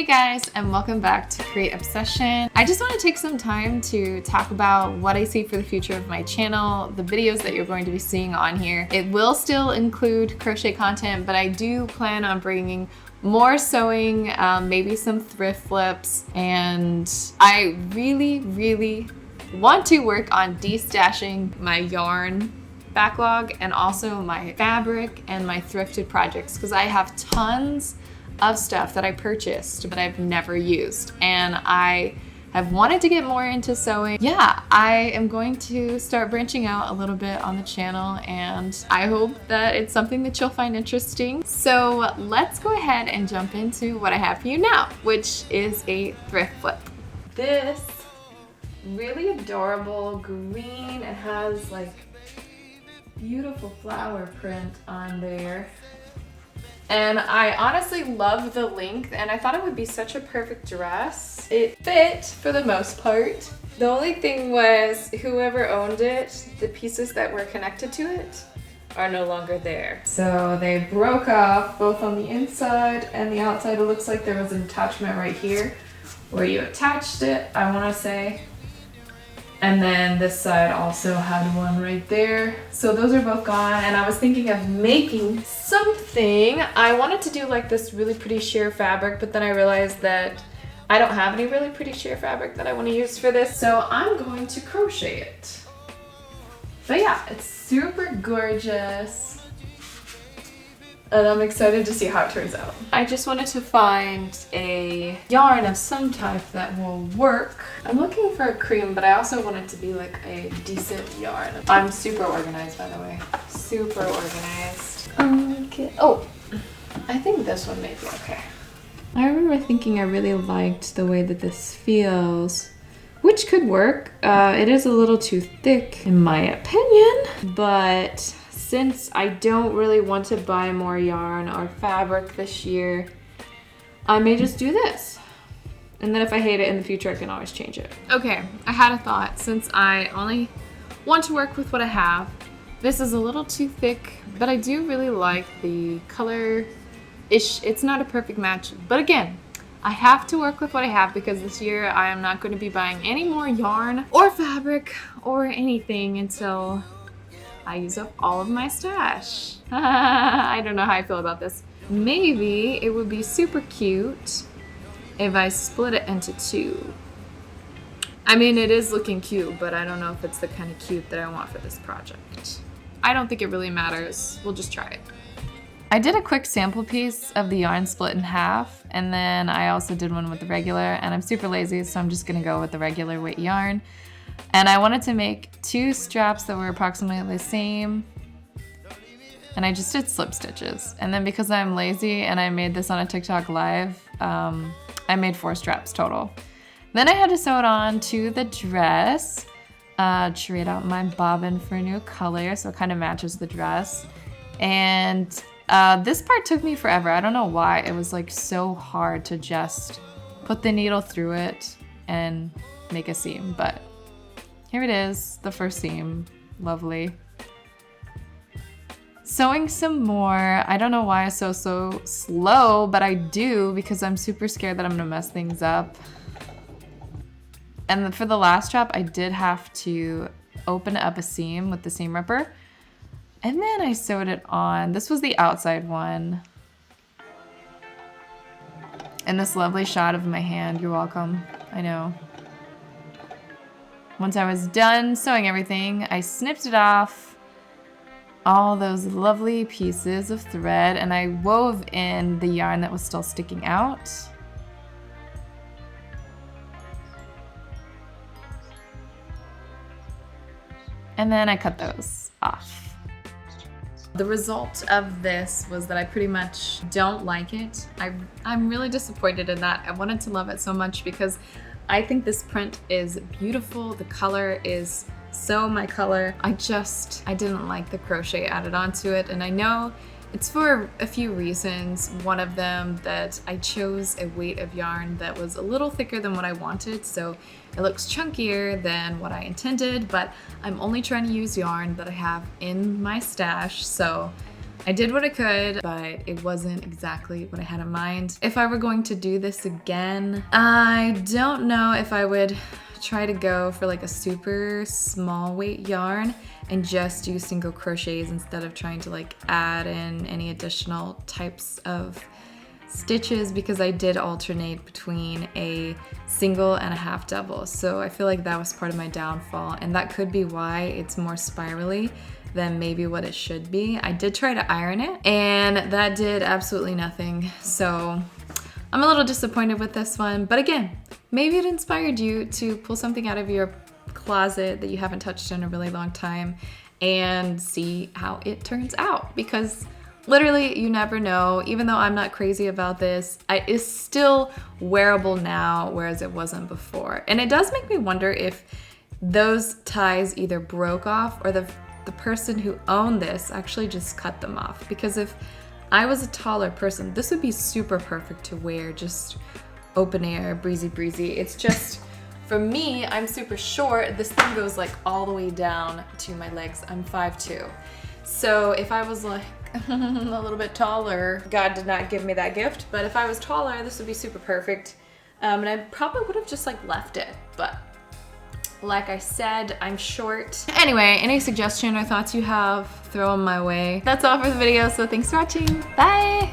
Hey guys, and welcome back to Create Obsession. I just want to take some time to talk about what I see for the future of my channel, the videos that you're going to be seeing on here. It will still include crochet content, but I do plan on bringing more sewing, maybe some thrift flips, and I really want to work on destashing my yarn backlog and also my fabric and my thrifted projects, because I have tons of stuff that I purchased but I've never used, and I have wanted to get more into sewing. Yeah, I am going to start branching out a little bit on the channel, and I hope that it's something that you'll find interesting. So let's go ahead and jump into what I have for you now, which is a thrift flip. This really adorable green, it has like beautiful flower print on there. And I honestly love the length, and I thought it would be such a perfect dress. It fit for the most part. The only thing was whoever owned it, the pieces that were connected to it are no longer there. So they broke off both on the inside and the outside. It looks like there was an attachment right here where you attached it, I want to say. And then this side also had one right there. So those are both gone, and I was thinking of making something. I wanted to do like this really pretty sheer fabric, but then I realized that I don't have any really pretty sheer fabric that I want to use for this, so I'm going to crochet it. But yeah, it's super gorgeous, and I'm excited to see how it turns out. I just wanted to find a yarn of some type that will work. I'm looking for a cream, but I also want it to be like a decent yarn. I'm super organized, by the way. Super organized. Okay. Oh, I think this one may be okay. I remember thinking I really liked the way that this feels, which could work. It is a little too thick in my opinion, but since I don't really want to buy more yarn or fabric this year, I may just do this. And then if I hate it in the future, I can always change it. Okay, I had a thought. Since I only want to work with what I have, this is a little too thick, but I do really like the color-ish. It's not a perfect match, but again, I have to work with what I have because this year I am not going to be buying any more yarn or fabric or anything until I use up all of my stash. I don't know how I feel about this. Maybe it would be super cute if I split it into two. I mean, it is looking cute, but I don't know if it's the kind of cute that I want for this project. I don't think it really matters. We'll just try it. I did a quick sample piece of the yarn split in half, and then I also did one with the regular, and I'm super lazy, so I'm just gonna go with the regular weight yarn. And I wanted to make two straps that were approximately the same, and I just did slip stitches. And then because I'm lazy and I made this on a TikTok live, I made 4 straps total. Then I had to sew it on to the dress, trade out my bobbin for a new color so it kind of matches the dress. And this part took me forever. I don't know why. It was like so hard to just put the needle through it and make a seam, but here it is, the first seam. Lovely. Sewing some more. I don't know why I sew so slow, but I do because I'm super scared that I'm gonna mess things up. And for the last strap, I did have to open up a seam with the seam ripper, and then I sewed it on. This was the outside one. And this lovely shot of my hand. You're welcome. I know. Once I was done sewing everything, I snipped it off all those lovely pieces of thread, and I wove in the yarn that was still sticking out. And then I cut those off. The result of this was that I pretty much don't like it. I'm really disappointed in that. I wanted to love it so much because I think this print is beautiful. The color is so my color. I didn't like the crochet added onto it, and I know it's for a few reasons. One of them that I chose a weight of yarn that was a little thicker than what I wanted, so it looks chunkier than what I intended, but I'm only trying to use yarn that I have in my stash, so I did what I could, but it wasn't exactly what I had in mind. If I were going to do this again, I don't know if I would try to go for like a super small weight yarn and just do single crochets instead of trying to like add in any additional types of stitches, because I did alternate between a single and a half double. So I feel like that was part of my downfall, and that could be why it's more spirally than maybe what it should be. I did try to iron it and that did absolutely nothing. So I'm a little disappointed with this one, but again, maybe it inspired you to pull something out of your closet that you haven't touched in a really long time and see how it turns out, because literally you never know. Even though I'm not crazy about this, it's still wearable now, whereas it wasn't before. And it does make me wonder if those ties either broke off or the person who owned this actually just cut them off, because if I was a taller person, this would be super perfect to wear, just open air, breezy. It's just, for me, I'm super short. This thing goes like all the way down to my legs. I'm 5'2". So if I was like a little bit taller, God did not give me that gift, but if I was taller, this would be super perfect. And I probably would have just like left it, but like I said, I'm short. Anyway, any suggestion or thoughts you have, throw them my way. That's all for the video, so thanks for watching. Bye!